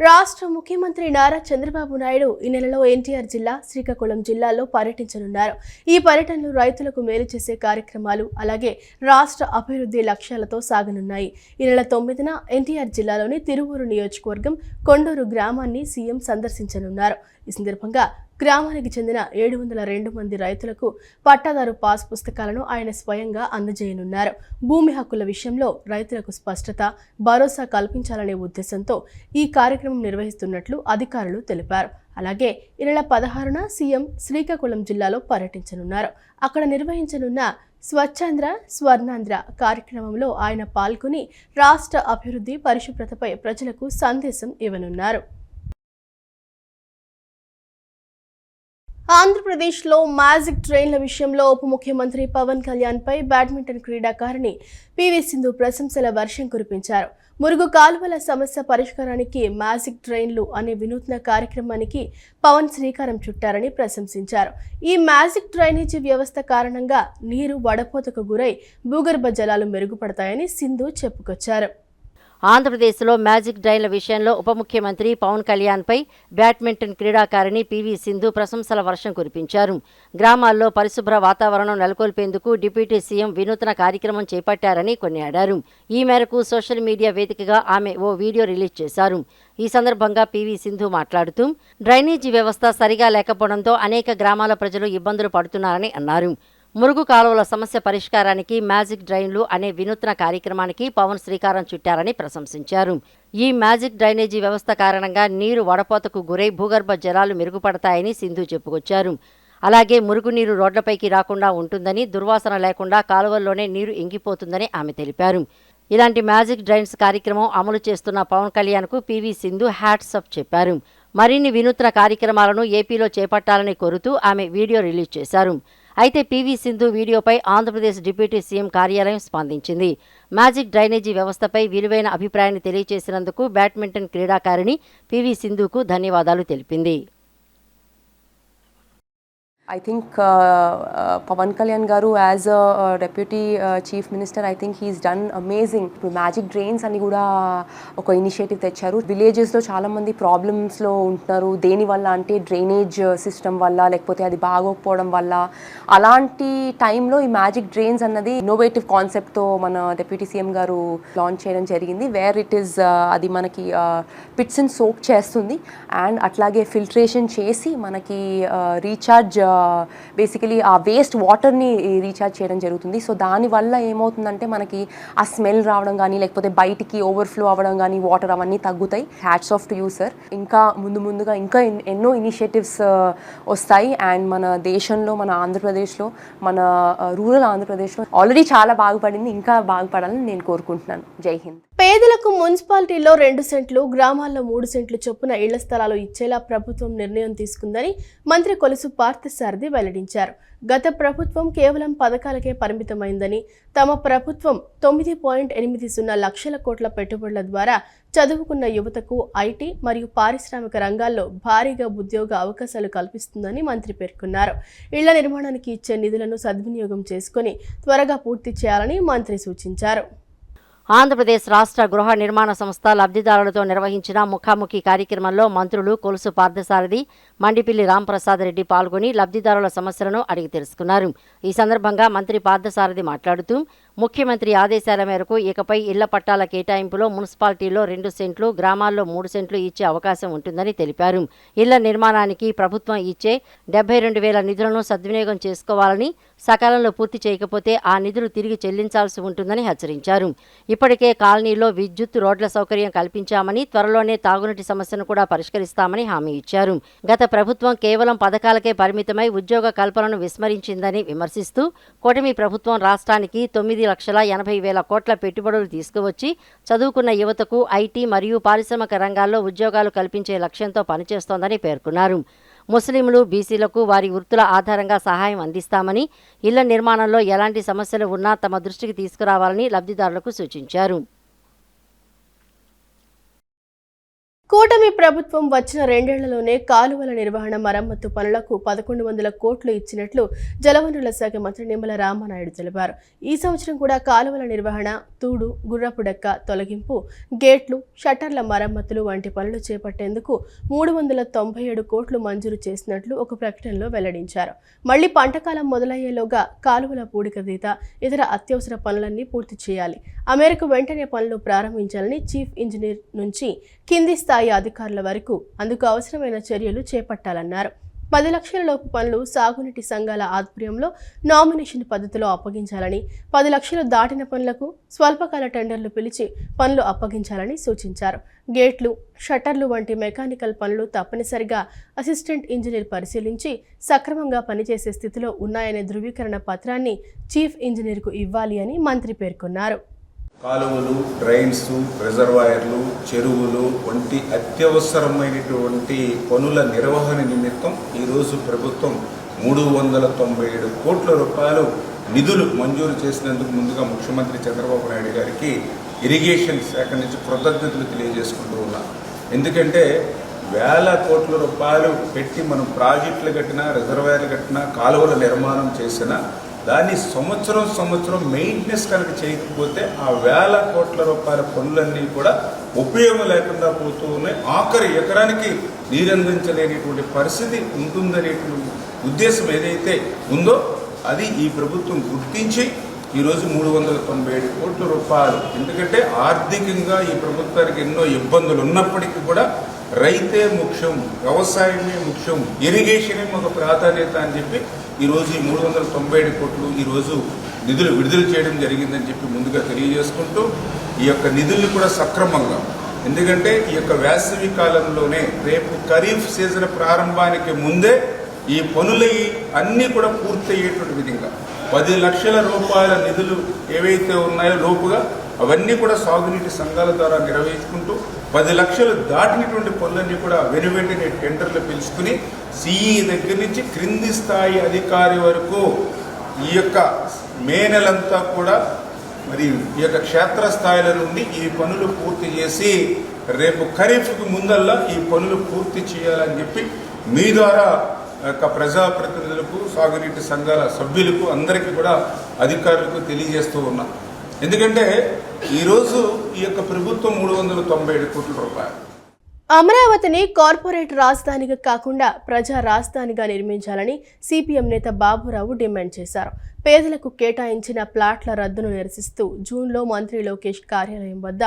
రాష్ట్ర ముఖ్యమంత్రి నారా చంద్రబాబు నాయుడు ఈ నెలలో ఎన్టీఆర్ జిల్లా శ్రీకాకుళం జిల్లాలో పర్యటించనున్నారు. ఈ పర్యటనలు రైతులకు మేలు చేసే కార్యక్రమాలు అలాగే రాష్ట్ర అభివృద్ధి లక్ష్యాలతో సాగనున్నాయి. ఈ నెల 9న ఎన్టీఆర్ జిల్లాలోని తిరువూరు నియోజకవర్గం కొండూరు గ్రామాన్ని సీఎం సందర్శించనున్నారు. ఈ సందర్భంగా గ్రామానికి చెందిన 702 మంది రైతులకు పట్టాదారు పాస్ పుస్తకాలను ఆయన స్వయంగా అందజేయనున్నారు. భూమి హక్కుల విషయంలో రైతులకు స్పష్టత, భరోసా కల్పించాలనే ఉద్దేశంతో ఈ కార్యక్రమం నిర్వహిస్తున్నట్లు అధికారులు తెలిపారు. అలాగే ఈ నెల 16న సీఎం శ్రీకాకుళం జిల్లాలో పర్యటించనున్నారు. అక్కడ నిర్వహించనున్న స్వచ్ఛాంధ్ర స్వర్ణాంధ్ర కార్యక్రమంలో ఆయన పాల్గొని రాష్ట్ర అభివృద్ధి పరిశుభ్రతపై ప్రజలకు సందేశం ఇవ్వనున్నారు. ఆంధ్రప్రదేశ్లో మ్యాజిక్ ట్రైన్ల విషయంలో ఉప ముఖ్యమంత్రి పవన్ కళ్యాణ్పై బ్యాడ్మింటన్ క్రీడాకారిణి పివి సింధు ప్రశంసల వర్షం కురిపించారు. మురుగు కాలువల సమస్య పరిష్కారానికి మ్యాజిక్ ట్రైన్లు అనే వినూత్న కార్యక్రమానికి పవన్ శ్రీకారం చుట్టారని ప్రశంసించారు. ఈ మ్యాజిక్ డ్రైనేజీ వ్యవస్థ కారణంగా నీరు వడపోతకు గురై భూగర్భ జలాలు మెరుగుపడతాయని సింధు చెప్పుకొచ్చారు. ఆంధ్రప్రదేశ్లో మ్యాజిక్ డ్రైన్ల విషయంలో ఉప ముఖ్యమంత్రి పవన్ కళ్యాణ్పై బ్యాడ్మింటన్ క్రీడాకారిణి పివి సింధు ప్రశంసల వర్షం కురిపించారు. గ్రామాల్లో పరిశుభ్ర వాతావరణం నెలకొల్పేందుకు డిప్యూటీ సీఎం వినూత్న కార్యక్రమం చేపట్టారని కొనియాడారు. ఈ మేరకు సోషల్ మీడియా వేదికగా ఆమె ఓ వీడియో రిలీజ్ చేశారు. ఈ సందర్భంగా పివి సింధు మాట్లాడుతూ డ్రైనేజీ వ్యవస్థ సరిగా లేకపోవడంతో అనేక గ్రామాల ప్రజలు ఇబ్బందులు పడుతున్నారని అన్నారు. మురుగు కాలువల సమస్య పరిష్కారానికి మ్యాజిక్ డ్రైన్లు అనే వినూత్న కార్యక్రమానికి పవన్ శ్రీకారం చుట్టారని ప్రశంసించారు. ఈ మ్యాజిక్ డ్రైనేజీ వ్యవస్థ కారణంగా నీరు వడపోతకు గురై భూగర్భ జలాలు మెరుగుపడతాయని సింధు చెప్పుకొచ్చారు. అలాగే మురుగునీరు రోడ్లపైకి రాకుండా ఉంటుందని, దుర్వాసన లేకుండా కాలువల్లోనే నీరు ఇంకిపోతుందని ఆమె తెలిపారు. ఇలాంటి మ్యాజిక్ డ్రైన్స్ కార్యక్రమం అమలు చేస్తున్న పవన్ కళ్యాణ్కు పివి సింధు హ్యాట్స్ ఆఫ్ చెప్పారు. మరిన్ని వినూత్న కార్యక్రమాలను ఏపీలో చేపట్టాలని కోరుతూ ఆమె వీడియో రిలీజ్ చేశారు. అయితే పివి సింధు వీడియోపై ఆంధ్రప్రదేశ్ డిప్యూటీ సీఎం కార్యాలయం స్పందించింది. మ్యాజిక్ డ్రైనేజీ వ్యవస్థపై విలువైన అభిప్రాయాన్ని తెలియజేసినందుకు బ్యాడ్మింటన్ క్రీడాకారిణి పివి సింధుకు ధన్యవాదాలు తెలిపింది. I think Pawan Kalyan garu as a deputy chief minister, I think he's done amazing. Magic drains ani kuda oka initiative techaru. Villages lo chaala mandi problems lo untunaru. Deni valla ante drainage system valla lekapothe adi baagokpovam valla alanti time lo ee magic drains annadi innovative concept tho mana deputy cm garu launch cheyadam jarigindi, where it is adi manaki pits and soak chestundi and atlage filtration chesi manaki recharge basically ఆ waste వాటర్ని recharge చేయడం జరుగుతుంది. So దానివల్ల ఏమవుతుందంటే మనకి ఆ smell రావడం కానీ లేకపోతే బయటికి ఓవర్ఫ్లో అవ్వడం కానీ వాటర్ అవన్నీ తగ్గుతాయి. Hats off to you sir. ఇంకా ముందుగా ఇంకా ఎన్నో ఇనిషియేటివ్స్ వస్తాయి. అండ్ మన దేశంలో, మన ఆంధ్రప్రదేశ్లో, మన రూరల్ ఆంధ్రప్రదేశ్లో ఆల్రెడీ చాలా బాగుపడింది, ఇంకా బాగుపడాలని నేను కోరుకుంటున్నాను. జై హింద్. పేదలకు మున్సిపాలిటీలో 2 సెంట్లు, గ్రామాల్లో 3 సెంట్లు చొప్పున ఇళ్ల స్థలాలు ఇచ్చేలా ప్రభుత్వం నిర్ణయం తీసుకుందని మంత్రి కొలుసు పార్థసారథి వెల్లడించారు. గత ప్రభుత్వం కేవలం పథకాలకే పరిమితమైందని, తమ ప్రభుత్వం 9.80 లక్షల కోట్ల పెట్టుబడుల ద్వారా చదువుకున్న యువతకు ఐటీ మరియు పారిశ్రామిక రంగాల్లో భారీగా ఉద్యోగ అవకాశాలు కల్పిస్తుందని మంత్రి పేర్కొన్నారు. ఇళ్ల నిర్మాణానికి ఇచ్చే నిధులను సద్వినియోగం చేసుకుని త్వరగా పూర్తి చేయాలని మంత్రి సూచించారు. ఆంధ్రప్రదేశ్ రాష్ట్ర గృహ నిర్మాణ సంస్థ లబ్ధిదారులతో నిర్వహించిన ముఖాముఖి కార్యక్రమంలో మంత్రులు కొలుసు పార్థసారథి, మండిపిల్లి రాంప్రసాద్ రెడ్డి పాల్గొని లబ్ధిదారుల సమస్యలను అడిగి తెలుసుకున్నారు. ఈ సందర్భంగా మంత్రి పార్థసారథి మాట్లాడుతూ ముఖ్యమంత్రి ఆదేశాల మేరకు ఇకపై ఇళ్ల పట్టాల కేటాయింపులో మున్సిపాలిటీలో 2 సెంట్లు, గ్రామాల్లో 3 సెంట్లు ఇచ్చే అవకాశం ఉంటుందని తెలిపారు. ఇళ్ల నిర్మాణానికి ప్రభుత్వం ఇచ్చే 72,000 నిధులను సద్వినియోగం చేసుకోవాలని, సకాలంలో పూర్తి చేయకపోతే ఆ నిధులు తిరిగి చెల్లించాల్సి ఉంటుందని హెచ్చరించారు. ఇప్పటికే కాలనీలో విద్యుత్, రోడ్ల సౌకర్యం కల్పించామని, త్వరలోనే తాగునీటి సమస్యను కూడా పరిష్కరిస్తామని హామీ ఇచ్చారు. గత ప్రభుత్వం కేవలం పథకాలకే పరిమితమై ఉద్యోగ కల్పనను విస్మరించిందని విమర్శిస్తూ కూటమి ప్రభుత్వం రాష్ట్రానికి 9,80,000 కోట్ల పెట్టుబడులు తీసుకువచ్చి చదువుకున్న యువతకు ఐటీ మరియు పారిశ్రామిక రంగాల్లో ఉద్యోగాలు కల్పించే లక్ష్యంతో పనిచేస్తోందని పేర్కొన్నారు. ముస్లింలు, బీసీలకు వారి వృత్తుల ఆధారంగా సహాయం అందిస్తామని, ఇళ్ల నిర్మాణంలో ఎలాంటి సమస్యలు ఉన్నా తమ దృష్టికి తీసుకురావాలని లబ్ధిదారులకు సూచించారు. కూటమి ప్రభుత్వం వచ్చిన 2 ఏళ్లలోనే కాలువల నిర్వహణ మరమ్మతు పనులకు 1100 కోట్లు ఇచ్చినట్లు జలవనరుల శాఖ మంత్రి నిమ్మల రామానాయుడు తెలిపారు. ఈ సంవత్సరం కూడా కాలువల నిర్వహణ, తూడు, గుర్రపు డెక్క తొలగింపు, గేట్లు, షట్టర్ల మరమ్మతులు వంటి పనులు చేపట్టేందుకు 397 కోట్లు మంజూరు చేసినట్లు ఒక ప్రకటనలో వెల్లడించారు. మళ్లీ పంటకాలం మొదలయ్యేలోగా కాలువల పూడికతీత, ఇతర అత్యవసర పనులన్నీ పూర్తి చేయాలి. ఆ మేరకు వెంటనే పనులు ప్రారంభించాలని చీఫ్ ఇంజనీర్ నుంచి కింది స్థాయి అధికారుల వరకు అందుకు అవసరమైన చర్యలు చేపట్టాలన్నారు. 10 లక్షల లోపు పనులు సాగునీటి సంఘాల ఆధ్వర్యంలో నామినేషన్ పద్ధతిలో అప్పగించాలని, 10 లక్షలు దాటిన పనులకు స్వల్పకాల టెండర్లు పిలిచి పనులు అప్పగించాలని సూచించారు. గేట్లు, షట్టర్లు వంటి మెకానికల్ పనులు తప్పనిసరిగా అసిస్టెంట్ ఇంజనీర్ పరిశీలించి సక్రమంగా పనిచేసే స్థితిలో ఉన్నాయనే ధృవీకరణ పత్రాన్ని చీఫ్ ఇంజనీర్కు ఇవ్వాలి అని మంత్రి పేర్కొన్నారు. కాలువలు, డ్రైన్స్, రిజర్వాయర్లు, చెరువులు వంటి అత్యవసరమైనటువంటి పనుల నిర్వహణ నిమిత్తం ఈరోజు ప్రభుత్వం 397 కోట్ల రూపాయలు నిధులు మంజూరు చేసినందుకు ముందుగా ముఖ్యమంత్రి చంద్రబాబు నాయుడు గారికి ఇరిగేషన్ శాఖ నుంచి కృతజ్ఞతలు తెలియజేసుకుంటూ ఉన్నాం. ఎందుకంటే వేల కోట్ల రూపాయలు పెట్టి మనం ప్రాజెక్టులు కట్టినా, రిజర్వాయర్లు కట్టినా, కాలువల నిర్మాణం చేసినా దాన్ని సంవత్సరం మెయింటెనెన్స్ కనుక చేయకపోతే ఆ వేల కోట్ల రూపాయల పనులన్నీ కూడా ఉపయోగం లేకుండా పోతూ ఉన్నాయి. ఆఖరి ఎకరానికి నీరందించలేనిటువంటి పరిస్థితి ఉంటుందనేటువంటి ఉద్దేశం ఏదైతే ఉందో అది ఈ ప్రభుత్వం గుర్తించి ఈరోజు 397 కోట్ల రూపాయలు, ఎందుకంటే ఆర్థికంగా ఈ ప్రభుత్వానికి ఎన్నో ఇబ్బందులు ఉన్నప్పటికీ కూడా రైతే ముఖ్యం, వ్యవసాయమే ముఖ్యం, ఇరిగేషనే ఒక ప్రాధాన్యత అని చెప్పి ఈరోజు ఈ 397 కోట్లు ఈరోజు నిధులు విడుదల చేయడం జరిగిందని చెప్పి ముందుగా తెలియజేసుకుంటూ ఈ యొక్క నిధులు కూడా సక్రమంగా, ఎందుకంటే ఈ యొక్క వేసవి కాలంలోనే రేపు ఖరీఫ్ సీజన్ ప్రారంభానికి ముందే ఈ పనులు అన్నీ కూడా పూర్తయ్యేటువంటి విధంగా 10 లక్షల రూపాయల నిధులు ఏవైతే ఉన్నాయో లోపుగా అవన్నీ కూడా సాగునీటి సంఘాల ద్వారా నిర్వహించుకుంటూ 10 లక్షలు దాటినటువంటి పనులన్నీ కూడా వెనువెంటనే టెండర్లు పిలుచుకుని సిఈ దగ్గర నుంచి క్రింది స్థాయి అధికారి వరకు ఈ యొక్క మే నెలంతా కూడా మరి ఈ యొక్క క్షేత్రస్థాయిల నుండి ఈ పనులు పూర్తి చేసి రేపు ఖరీఫ్కి ముందల్లా ఈ పనులు పూర్తి చేయాలని చెప్పి మీ ద్వారా ప్రజాప్రతినిధులకు, సాగునీటి సంఘాల సభ్యులకు అందరికీ కూడా అధికారులకు తెలియజేస్తూ ఉన్నాం. ఎందుకంటే ఈరోజు ఈ యొక్క ప్రభుత్వం 397 కోట్ల రూపాయలు అమరావతిని కార్పొరేట్ రాజధానిగా కాకుండా ప్రజా రాజధానిగా నిర్మించాలని సిపిఎం నేత బాబురావు డిమాండ్ చేశారు. పేదలకు కేటాయించిన ప్లాట్ల రద్దును నిరసిస్తూ జూన్లో మంత్రి లోకేష్ కార్యాలయం వద్ద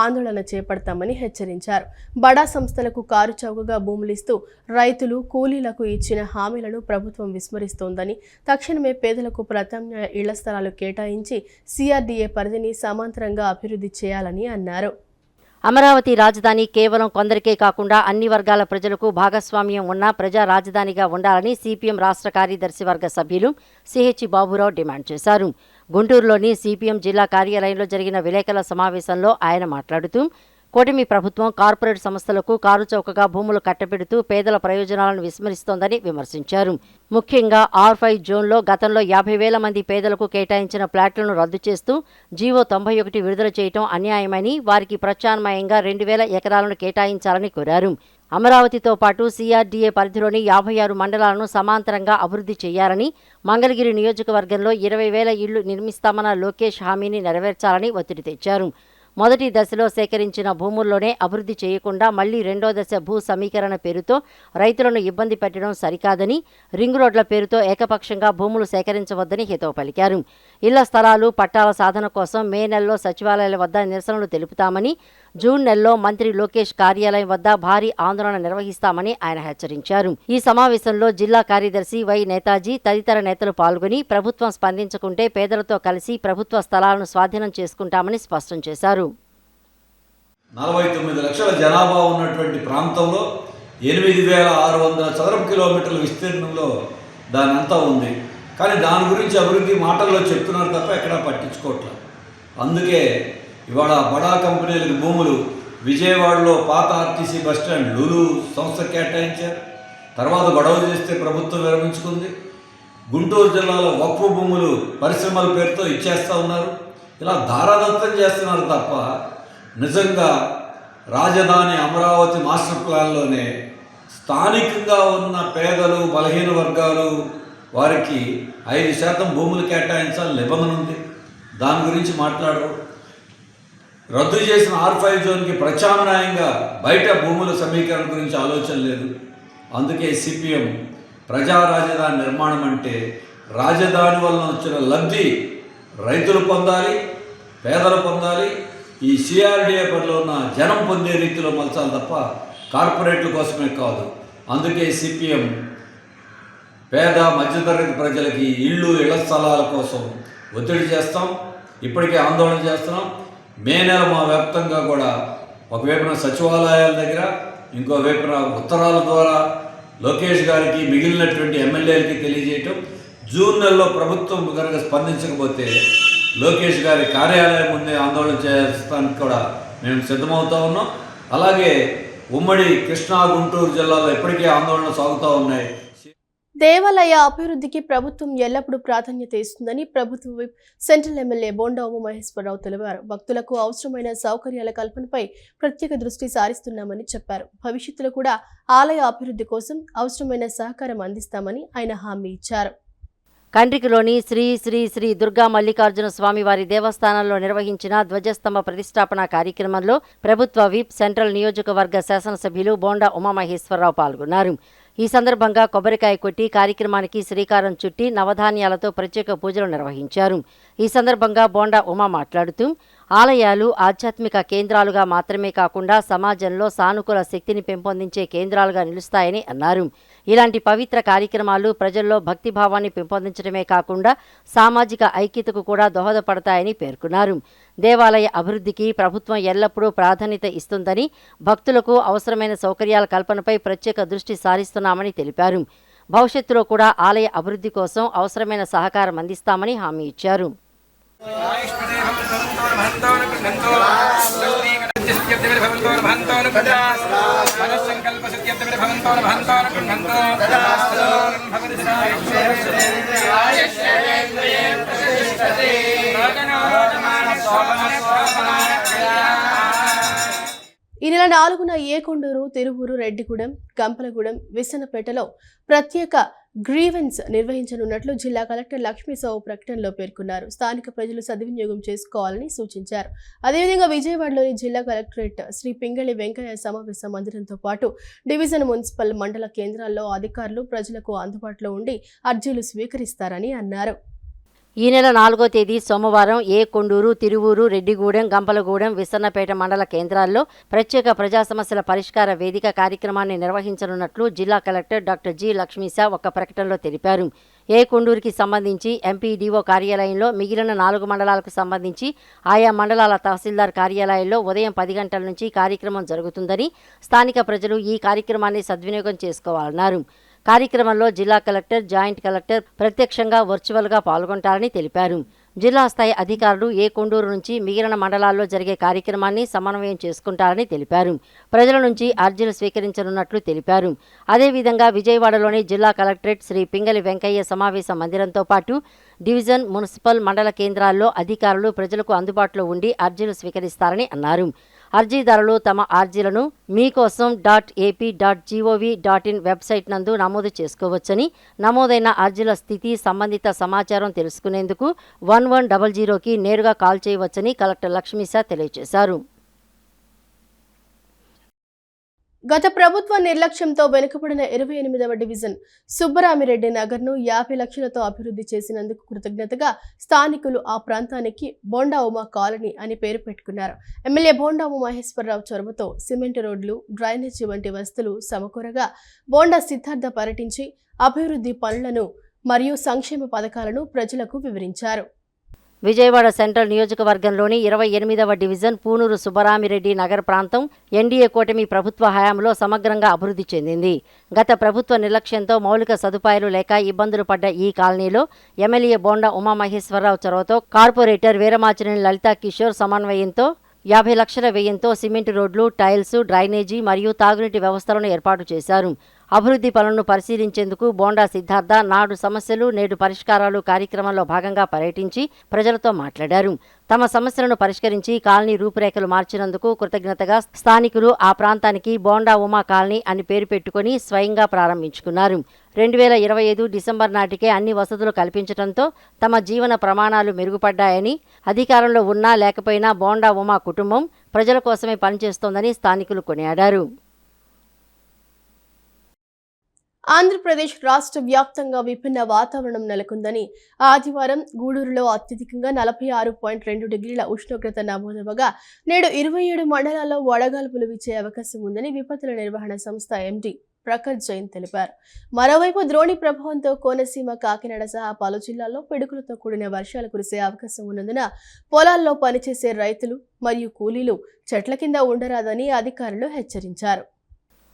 ఆందోళన చేపడతామని హెచ్చరించారు. బడా సంస్థలకు కారుచౌకగా భూములిస్తూ రైతులు, కూలీలకు ఇచ్చిన హామీలను ప్రభుత్వం విస్మరిస్తోందని, తక్షణమే పేదలకు ప్రత్యామ్నాయ ఇళ్ల స్థలాలు కేటాయించి సిఆర్డీఏ పరిధిని సమాంతరంగా అభివృద్ధి చేయాలని అన్నారు. అమరావతి రాజధాని కేవలం కొందరికే కాకుండా అన్ని వర్గాల ప్రజలకు భాగస్వామ్యం ఉన్న ప్రజా రాజధానిగా ఉండాలని సిపిఎం రాష్ట్ర కార్యదర్శి వర్గ సభ్యులు సిహెచ్ బాబురావు డిమాండ్ చేశారు. గుంటూరులోని సిపిఎం జిల్లా కార్యాలయంలో జరిగిన విలేకరుల సమావేశంలో ఆయన మాట్లాడుతూ కూటమి ప్రభుత్వం కార్పొరేట్ సంస్థలకు కారుచౌకగా భూములు కట్టబెడుతూ పేదల ప్రయోజనాలను విస్మరిస్తోందని విమర్శించారు. ముఖ్యంగా R5 జోన్లో గతంలో 50,000 మంది పేదలకు కేటాయించిన ప్లాట్లను రద్దు చేస్తూ జీవో 91 విడుదల చేయడం అన్యాయమని, వారికి ప్రత్యామ్నాయంగా 2,000 ఎకరాలను కేటాయించాలని కోరారు. అమరావతితో పాటు సిఆర్డీఏ పరిధిలోని 56 మండలాలను సమాంతరంగా అభివృద్ధి చేయాలని, మంగళగిరి నియోజకవర్గంలో 20,000 ఇళ్లు నిర్మిస్తామన్న లోకేష్ హామీని నెరవేర్చాలని ఒత్తిడి తెచ్చారు. మొదటి దశలో సేకరించిన భూముల్లోనే అభివృద్ధి చేయకుండా మళ్లీ రెండో దశ భూ సమీకరణ పేరుతో రైతులను ఇబ్బంది పెట్టడం సరికాదని, రింగ్ రోడ్ల పేరుతో ఏకపక్షంగా భూములు సేకరించవద్దని హితవు పలికారు. ఇళ్ల స్థలాలు, పట్టాల సాధన కోసం మే నెలలో సచివాలయాల వద్ద నిరసనలు తెలుపుతామని, జూన్ నెలలో మంత్రి లోకేష్ కార్యాలయం వద్ద భారీ ఆందోళన నిర్వహిస్తామని ఆయన హెచ్చరించారు. ఈ సమావేశంలో జిల్లా కార్యదర్శి వై నేతాజీ తదితర నేతలు పాల్గొని ప్రభుత్వం స్పందించకుంటే పేదలతో కలిసి ప్రభుత్వ స్థలాలను స్వాధీనం చేసుకుంటామని స్పష్టం చేశారు. 49 లక్షల జనాభా ఉన్నటువంటి ప్రాంతంలో 8,600 చదరపు కిలోమీటర్ల విస్తీర్ణంలో దాని అంతా ఉంది. కానీ దాని గురించి అభివృద్ధి మాటల్లో చెప్తున్నారు తప్ప ఎక్కడా పట్టించుకోవట్లేదు. అందుకే ఇవాళ బడా కంపెనీలకు భూములు విజయవాడలో పాత ఆర్టీసీ బస్టాండ్ లూలు సంస్థ కేటాయించారు. తర్వాత గొడవ చేస్తే ప్రభుత్వం విరమించుకుంది. గుంటూరు జిల్లాలో వక్ఫ్ భూములు పరిశ్రమల పేరుతో ఇచ్చేస్తూ ఉన్నారు. ఇలా ధారాదత్తం చేస్తున్నారు తప్ప నిజంగా రాజధాని అమరావతి మాస్టర్ ప్లాన్లోనే స్థానికంగా ఉన్న పేదలు బలహీన వర్గాలు వారికి 5% భూములు కేటాయించాలని నిబంధన ఉంది. దాని గురించి మాట్లాడరు. రద్దు చేసిన R5 జోన్కి ప్రత్యామ్నాయంగా బయట భూముల సమీకరణ గురించి ఆలోచన లేదు. అందుకే సిపిఎం ప్రజా రాజధాని నిర్మాణం అంటే రాజధాని వలన వచ్చిన లబ్ధి రైతులు పొందాలి, పేదలు పొందాలి, ఈ CRDA పరిలో ఉన్న జనం పొందే రీతిలో మలచాలి తప్ప కార్పొరేట్ల కోసమే కాదు. అందుకే సిపిఎం పేద మధ్యతరగతి ప్రజలకి ఇళ్ల స్థలాల కోసం ఒత్తిడి చేస్తాం. ఇప్పటికే ఆందోళన చేస్తున్నాం. మే నెల మా వ్యాప్తంగా కూడా ఒకవైపున సచివాలయాల దగ్గర, ఇంకో వైపున ఉత్తరాల ద్వారా లోకేష్ గారికి మిగిలినటువంటి ఎమ్మెల్యేలకి తెలియజేయటం, జూన్ నెలలో ప్రభుత్వం కనుక స్పందించకపోతే లోకేష్ గారి కార్యాలయం ముందే ఆందోళన చేస్తానికి కూడా మేము సిద్ధమవుతా ఉన్నాం. అలాగే ఉమ్మడి కృష్ణా గుంటూరు జిల్లాలో ఇప్పటికే ఆందోళనలు సాగుతూ ఉన్నాయి. దేవాలయ అభివృద్ధికి ప్రభుత్వం ఎల్లప్పుడూ ప్రాధాన్యత ఇస్తుందని ప్రభుత్వ whip central MLA Bonda Umamaheswararao తెలిపారు. భక్తులకు అవసరమైన సౌకర్యాల కల్పనపై ప్రత్యేక దృష్టి సారిస్తున్నామని చెప్పారు. భవిష్యత్తులో కూడా ఆలయ అభివృద్ధి కోసం అవసరమైన సహకారం అందిస్తామని ఆయన హామీ ఇచ్చారు. కండ్రికలోని శ్రీ శ్రీ శ్రీ దుర్గా మల్లికార్జున స్వామి వారి దేవస్థానంలో నిర్వహించిన ధ్వజస్తంభ ప్రతిష్టాపన కార్యక్రమంలో ప్రభుత్వ విప్ సెంట్రల్ నియోజకవర్గ శాసనసభ్యులు బోండా ఉమామహేశ్వరరావు పాల్గొన్నారు. ఈ సందర్భంగా కొబ్బరికాయ కొట్టి కార్యక్రమానికి శ్రీకారం చుట్టి నవధాన్యాలతో ప్రత్యేక పూజలు నిర్వహించారు. ఈ సందర్భంగా బోండా ఉమా మాట్లాడుతూ ఆలయాలు ఆధ్యాత్మిక కేంద్రాలుగా మాత్రమే కాకుండా సమాజంలో సానుకూల శక్తిని పెంపొందించే కేంద్రాలుగా నిలుస్తాయని అన్నారు. ఇలాంటి పవిత్ర కార్యక్రమాలు ప్రజల్లో భక్తిభావాన్ని పెంపొందించడమే కాకుండా సామాజిక ఐక్యతకు కూడా దోహదపడతాయని పేర్కొన్నారు. దేవాలయ అభివృద్ధికి ప్రభుత్వం ఎల్లప్పుడూ ప్రాధాన్యత ఇస్తుందని, భక్తులకు అవసరమైన సౌకర్యాల కల్పనపై ప్రత్యేక దృష్టి సారిస్తున్నామని తెలిపారు. భవిష్యత్తులో కూడా ఆలయ అభివృద్ధి కోసం అవసరమైన సహకారం అందిస్తామని హామీ ఇచ్చారు. ఈ నెల 4న ఏకొండూరు, తిరువూరు, రెడ్డిగూడెం, గంపలగూడెం, విసన్నపేటలో ప్రత్యేక గ్రీవెన్స్ నిర్వహించనున్నట్లు జిల్లా కలెక్టర్ లక్ష్మీసావు ప్రకటనలో పేర్కొన్నారు. స్థానిక ప్రజలు సద్వినియోగం చేసుకోవాలని సూచించారు. అదేవిధంగా విజయవాడలోని జిల్లా కలెక్టరేట్ శ్రీ పింగళి వెంకయ్య సమావేశ మందిరంతో పాటు డివిజన్, మున్సిపల్, మండల కేంద్రాల్లో అధికారులు ప్రజలకు అందుబాటులో ఉండి అర్జీలు స్వీకరిస్తారని అన్నారు. ఈ నెల 4వ తేదీ సోమవారం ఏకొండూరు, తిరువూరు, రెడ్డిగూడెం, గంపలగూడెం, విసన్నపేట మండల కేంద్రాల్లో ప్రత్యేక ప్రజా సమస్యల పరిష్కార వేదిక కార్యక్రమాన్ని నిర్వహించనున్నట్లు జిల్లా కలెక్టర్ డాక్టర్ జి. లక్ష్మీశా ఒక ప్రకటనలో తెలిపారు. ఏకొండూరుకి సంబంధించి ఎంపీడీఓ కార్యాలయంలో, మిగిలిన 4 మండలాలకు సంబంధించి ఆయా మండలాల తహసీల్దార్ కార్యాలయాల్లో ఉదయం 10 గంటల నుంచి కార్యక్రమం జరుగుతుందని, స్థానిక ప్రజలు ఈ కార్యక్రమాన్ని సద్వినియోగం చేసుకోవాలన్నారు. కార్యక్రమంలో జిల్లా కలెక్టర్, జాయింట్ కలెక్టర్ ప్రత్యక్షంగా, వర్చువల్గా పాల్గొంటారని తెలిపారు. జిల్లా స్థాయి అధికారులు ఏకొండూరు నుంచి మిగిలిన మండలాల్లో జరిగే కార్యక్రమాన్ని సమన్వయం చేసుకుంటారని తెలిపారు. ప్రజల నుంచి అర్జీలు స్వీకరించనున్నట్లు తెలిపారు. అదేవిధంగా విజయవాడలోని జిల్లా కలెక్టరేట్ శ్రీ పింగళి వెంకయ్య సమావేశ మందిరంతో పాటు డివిజన్, మున్సిపల్, మండల కేంద్రాల్లో అధికారులు ప్రజలకు అందుబాటులో ఉండి అర్జీలు స్వీకరిస్తారని అన్నారు. అర్జీదారులు తమ అర్జీలను meekosom.ap.gov.in వెబ్సైట్ నందు నమోదు చేసుకోవచ్చని, నమోదైన అర్జీల స్థితి, సంబంధిత సమాచారం తెలుసుకునేందుకు 1100కి నేరుగా కాల్ చేయవచ్చని కలెక్టర్ లక్ష్మీశా తెలియజేశారు. గత ప్రభుత్వ నిర్లక్ష్యంతో వెనుకబడిన 28వ డివిజన్ సుబ్బరామిరెడ్డి నగర్ను 50 లక్షలతో అభివృద్ధి చేసినందుకు కృతజ్ఞతగా స్థానికులు ఆ ప్రాంతానికి బోండా ఉమా కాలనీ అని పేరు పెట్టుకున్నారు. ఎమ్మెల్యే బోండా ఉమామహేశ్వరరావు చొరవతో సిమెంట్ రోడ్లు, డ్రైనేజీ వంటి వసతులు సమకూరగా బోండా సిద్ధార్థ పర్యటించి అభివృద్ధి పనులను మరియు సంక్షేమ పథకాలను ప్రజలకు వివరించారు. విజయవాడ సెంట్రల్ నియోజకవర్గంలోని 28వ డివిజన్ పూనూరు సుబ్బరామిరెడ్డి నగర్ ప్రాంతం ఎన్డీఏ కూటమి ప్రభుత్వ హయాంలో సమగ్రంగా అభివృద్ధి చెందింది. గత ప్రభుత్వ నిర్లక్ష్యంతో మౌలిక సదుపాయాలు లేక ఇబ్బందులు పడ్డ ఈ కాలనీలో ఎమ్మెల్యే బోండా ఉమామహేశ్వరరావు చొరవతో కార్పొరేటర్ వీరమాచినేని లలితా కిషోర్ సమన్వయంతో 50 లక్షల వ్యయంతో సిమెంట్ రోడ్లు, టైల్స్, డ్రైనేజీ మరియు తాగునీటి వ్యవస్థలను ఏర్పాటు చేశారు. అభివృద్ధి పనులను పరిశీలించేందుకు బోండా సిద్ధార్థ నాడు సమస్యలు నేడు పరిష్కారాలు కార్యక్రమంలో భాగంగా పర్యటించి ప్రజలతో మాట్లాడారు. తమ సమస్యలను పరిష్కరించి కాలనీ రూపురేఖలు మార్చినందుకు కృతజ్ఞతగా స్థానికులు ఆ ప్రాంతానికి బోండా ఉమా కాలనీ అని పేరు పెట్టుకుని స్వయంగా ప్రారంభించుకున్నారు. 2025 డిసెంబర్ నాటికే అన్ని వసతులు కల్పించడంతో తమ జీవన ప్రమాణాలు మెరుగుపడ్డాయని, అధికారంలో ఉన్నా లేకపోయినా బోండా ఉమా కుటుంబం ప్రజల కోసమే పనిచేస్తోందని స్థానికులు కొనియాడారు. ఆంధ్రప్రదేశ్ రాష్ట్ర వ్యాప్తంగా విభిన్న వాతావరణం నెలకొందని ఆదివారం గూడూరులో అత్యధికంగా 46.2 డిగ్రీల ఉష్ణోగ్రత నమోదవగా నేడు 27 మండలాల్లో వడగాల్పులు వీచే అవకాశం ఉందని విపత్తుల నిర్వహణ సంస్థ ఎండీ ప్రఖర్ జైన్ తెలిపారు. మరోవైపు ద్రోణి ప్రభావంతో కోనసీమ, కాకినాడ సహా పలు జిల్లాల్లో పిడుగులతో కూడిన వర్షాలు కురిసే అవకాశం ఉన్నందున పొలాల్లో పనిచేసే రైతులు మరియు కూలీలు చెట్ల కింద ఉండరాదని అధికారులు హెచ్చరించారు.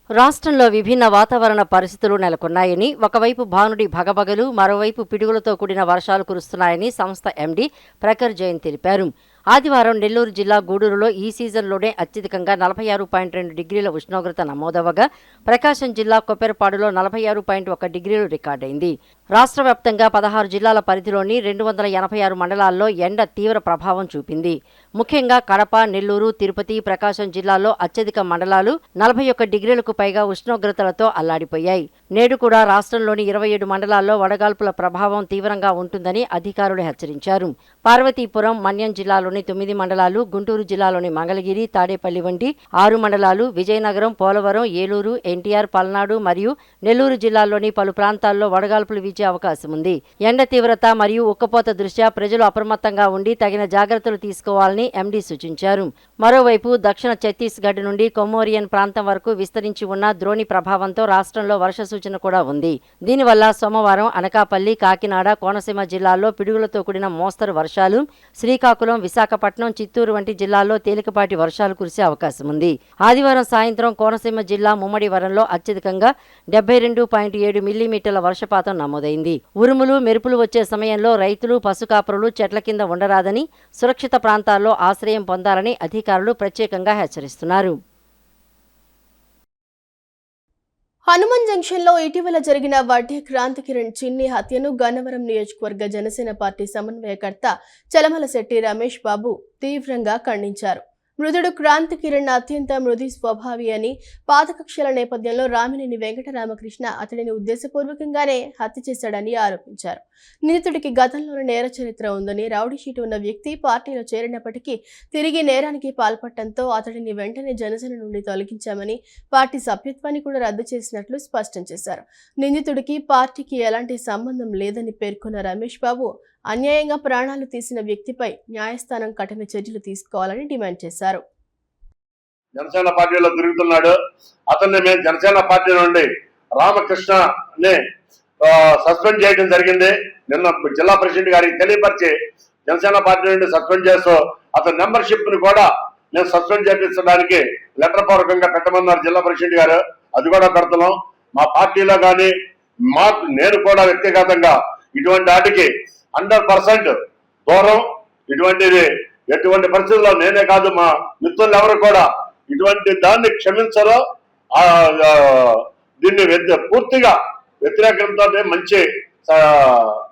రాష్ట్రంలో విభిన్న వాతావరణ పరిస్థితులు నెలకొన్నాయని, ఒకవైపు భానుడి భగభగలు, మరోవైపు పిడుగులతో కూడిన వర్షాలు కురుస్తున్నాయని సంస్థ ఎండీ ప్రఖర్ జైన్ తెలిపారు. ఆదివారం నెల్లూరు జిల్లా గూడూరులో ఈ సీజన్లోనే అత్యధికంగా 46.2 డిగ్రీల ఉష్ణోగ్రత నమోదవగా ప్రకాశం జిల్లా కొప్పెరపాడులో 46.1 డిగ్రీలు రికార్డైంది. రాష్ట్ర వ్యాప్తంగా 16 జిల్లాల పరిధిలోని 286 మండలాల్లో ఎండ తీవ్ర ప్రభావం చూపింది. ముఖ్యంగా కడప, నెల్లూరు, తిరుపతి, ప్రకాశం జిల్లాల్లో అత్యధిక మండలాలు 41 డిగ్రీలకు పైగా ఉష్ణోగ్రతలతో అల్లాడిపోయాయి. నేడు కూడా రాష్ట్రంలోని 27 మండలాల్లో వడగాల్పుల ప్రభావం తీవ్రంగా ఉంటుందని అధికారులు హెచ్చరించారు. పార్వతీపురం, మన్యం జిల్లాలోని 9 మండలాలు, గుంటూరు జిల్లాలోని మంగళగిరి, తాడేపల్లి వంటి 6 మండలాలు, విజయనగరం, పోలవరం, ఏలూరు, ఎన్టీఆర్, పల్నాడు మరియు నెల్లూరు జిల్లాల్లోని పలు ప్రాంతాల్లో వడగాల్పులు వీచే అవకాశం ఉంది. ఎండ తీవ్రత మరియు ఉక్కపోత దృష్ట్యా ప్రజలు అప్రమత్తంగా ఉండి తగిన జాగ్రత్తలు తీసుకోవాలని ఎండీ సూచించారు. మరోవైపు దక్షిణ ఛత్తీస్గఢ్ నుండి కొమోరియన్ ప్రాంతం వరకు విస్తరించి ఉన్న ద్రోణి ప్రభావంతో రాష్ట్రంలో వర్ష సూచన కూడా ఉంది. దీనివల్ల సోమవారం అనకాపల్లి, కాకినాడ, కోనసీమ జిల్లాల్లో పిడుగులతో కూడిన మోస్తరు వర్షాలు, శ్రీకాకుళం, విశాఖపట్నం, చిత్తూరు వంటి జిల్లాల్లో తేలికపాటి వర్షాలు కురిసే అవకాశం ఉంది. ఆదివారం సాయంత్రం కోనసీమ జిల్లా ముమ్మడివరంలో అత్యధికంగా 72.7 మిల్లీమీటర్ల వర్షపాతం నమోదైంది. ఉరుములు, మెరుపులు వచ్చే సమయంలో రైతులు, పశుకాపరులు చెట్ల కింద ఉండరాదని, సురక్షిత ప్రాంతాల్లో ఆశ్రయం పొందాలని అధికారులు ప్రత్యేకంగా హెచ్చరిస్తున్నారు. హనుమాన్ జంక్షన్లో ఇటీవల జరిగిన వడ్డే క్రాంతి కిరణ్ చిన్ని హత్యను గన్నవరం నియోజకవర్గ జనసేన పార్టీ సమన్వయకర్త చలమలశెట్టి రమేష్ బాబు తీవ్రంగా ఖండించారు. మృతుడు క్రాంతి కిరణ్ అత్యంత మృదు స్వభావి అని, పాత కక్షల నేపథ్యంలో రామినేని వెంకటరామకృష్ణ అతడిని ఉద్దేశపూర్వకంగానే హత్య చేశాడని ఆరోపించారు. నిందితుడికి గతంలోనే నేర చరిత్ర ఉందని, రౌడీ షీట్ ఉన్న వ్యక్తి పార్టీలో చేరినప్పటికీ తిరిగి నేరానికి పాల్పడటంతో అతడిని వెంటనే జనసేన నుండి తొలగించామని, పార్టీ సభ్యత్వాన్ని కూడా రద్దు చేసినట్లు స్పష్టం చేశారు. నిందితుడికి పార్టీకి ఎలాంటి సంబంధం లేదని పేర్కొన్న రమేష్ బాబు అన్యాయంగా ప్రాణాలు తీసిన వ్యక్తిపై న్యాయస్థానం కఠిన చర్యలు తీసుకోవాలని డిమాండ్ చేశారు. జనసేన పార్టీలో తిరుగుతున్నాడు. అతన్ని మేము జనసేన పార్టీ నుండి రామకృష్ణని సస్పెండ్ చేయడం జరిగింది. నిన్న జిల్లా ప్రెసిడెంట్ గారికి తెలియపరిచి జనసేన పార్టీ నుండి సస్పెండ్ చేస్తూ అతని మెంబర్షిప్ ని కూడా నేను సస్పెండ్ చేయించడానికి లెటర్ పూర్వకంగా పెట్టమన్నారు జిల్లా ప్రెసిడెంట్ గారు. అది కూడా పెడుతున్నాం. మా పార్టీలో కానీ నేను కూడా వ్యక్తిగతంగా ఇటువంటి వాటికి 100% దూరం. ఎటువంటి పరిస్థితుల్లో నేనే కాదు, మా మిత్రులు ఎవరు కూడా ఇటువంటి దాన్ని క్షమించరో. దీన్ని పూర్తిగా వ్యతిరేకంతో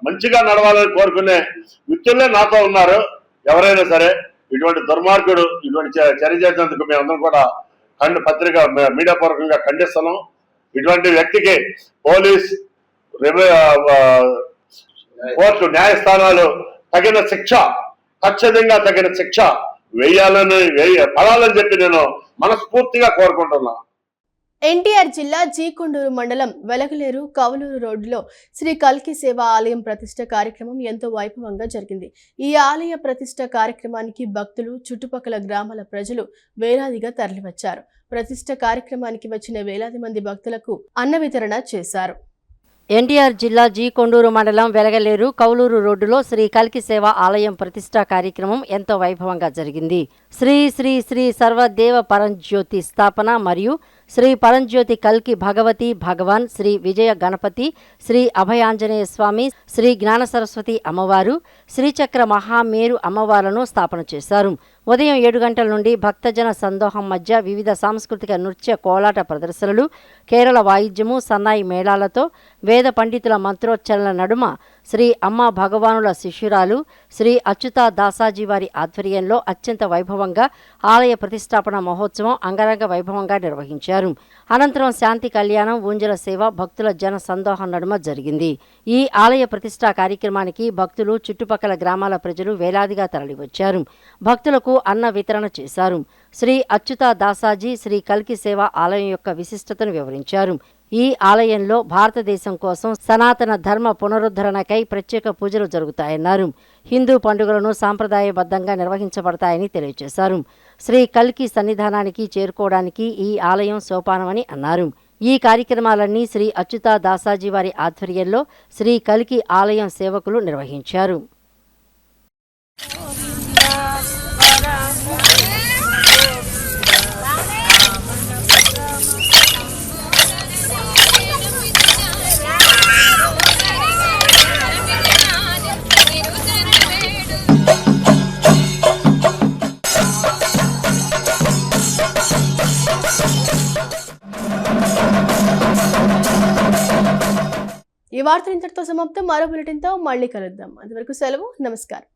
మంచిగా నడవాలని కోరుకునే మిత్రులే నాతో ఉన్నారు. ఎవరైనా సరే ఇటువంటి దుర్మార్గుడు ఇటువంటి చర్య చేసినందుకు మేమందరం కూడా పత్రిక మీడియా పూర్వకంగా ఖండిస్తున్నాం. ఇటువంటి వ్యక్తికి పోలీస్, కోర్టు, న్యాయస్థానాలు తగిన శిక్ష, ఖచ్చితంగా తగిన శిక్ష పడాలని చెప్పి నేను మనస్ఫూర్తిగా కోరుకుంటున్నా. ఎన్టీఆర్ జిల్లా జీకొండూరు మండలం వెలగలేరు కవలూరు రోడ్డులో శ్రీ కల్కి సేవా ఆలయం ప్రతిష్ఠ కార్యక్రమం ఎంతో వైభవంగా జరిగింది. ఈ ఆలయ ప్రతిష్ఠ కార్యక్రమానికి భక్తులు, చుట్టుపక్కల గ్రామాల ప్రజలు వేలాదిగా తరలివచ్చారు. ప్రతిష్ఠ కార్యక్రమానికి వచ్చిన వేలాది మంది భక్తులకు అన్న వితరణ చేశారు. ఎన్టీఆర్ జిల్లా జీకొండూరు మండలం వెలగలేరు కౌలూరు రోడ్డులో శ్రీ కల్కి సేవ ఆలయం ప్రతిష్ఠా కార్యక్రమం ఎంతో వైభవంగా జరిగింది. శ్రీ శ్రీ శ్రీ సర్వదేవ పరంజ్యోతి స్థాపన మరియు శ్రీ పరంజ్యోతి కల్కి భగవతి భగవాన్, శ్రీ విజయ గణపతి, శ్రీ అభయాంజనేయ స్వామి, శ్రీ జ్ఞాన సరస్వతి అమ్మవారు, శ్రీచక్ర మహామేరు అమ్మవార్లను స్థాపన చేశారు. ఉదయం 7 గంటల నుండి భక్తజన సందోహం మధ్య వివిధ సాంస్కృతిక నృత్య కోలాట ప్రదర్శనలు, కేరళ వాయిద్యము, సన్నాయి మేళాలతో వేద పండితుల మంత్రోచ్చరణల నడుమ శ్రీ అమ్మ భగవానుల శిష్యురాలు శ్రీ అచ్యుత దాసాజీ వారి ఆధ్వర్యంలో అత్యంత వైభవంగా ఆలయ ప్రతిష్టాపన మహోత్సవం అంగరంగ వైభవంగా నిర్వహించారు. అనంతరం శాంతి కళ్యాణం, ఊంజల సేవ భక్తుల జన సందోహం నడుమ జరిగింది. ఈ ఆలయ ప్రతిష్టా కార్యక్రమానికి భక్తులు, చుట్టుపక్కల గ్రామాల ప్రజలు వేలాదిగా తరలివచ్చారు. భక్తులకు అన్న వితరణ చేశారు. శ్రీ అచ్యుత దాసాజీ శ్రీ కల్కి సేవ ఆలయం యొక్క విశిష్టతను వివరించారు. ఈ ఆలయంలో భారతదేశం కోసం సనాతన ధర్మ పునరుద్ధరణకై ప్రత్యేక పూజలు జరుగుతాయన్నారు. హిందూ పండుగలను సాంప్రదాయబద్ధంగా నిర్వహించబడతాయని తెలియజేశారు. శ్రీ కల్కి సన్నిధానానికి చేరుకోవడానికి ఈ ఆలయం సోపానమని అన్నారు. ఈ కార్యక్రమాలన్నీ శ్రీ అచ్యుత దాసాజీ వారి ఆధ్వర్యంలో శ్రీ కల్కి ఆలయం సేవకులు నిర్వహించారు. ఈ వార్తలు ఇంతటితో సమాప్తం. మరో బులెటిన్తో మళ్ళీ కలుద్దాం. అంతవరకు సెలవు. నమస్కారం.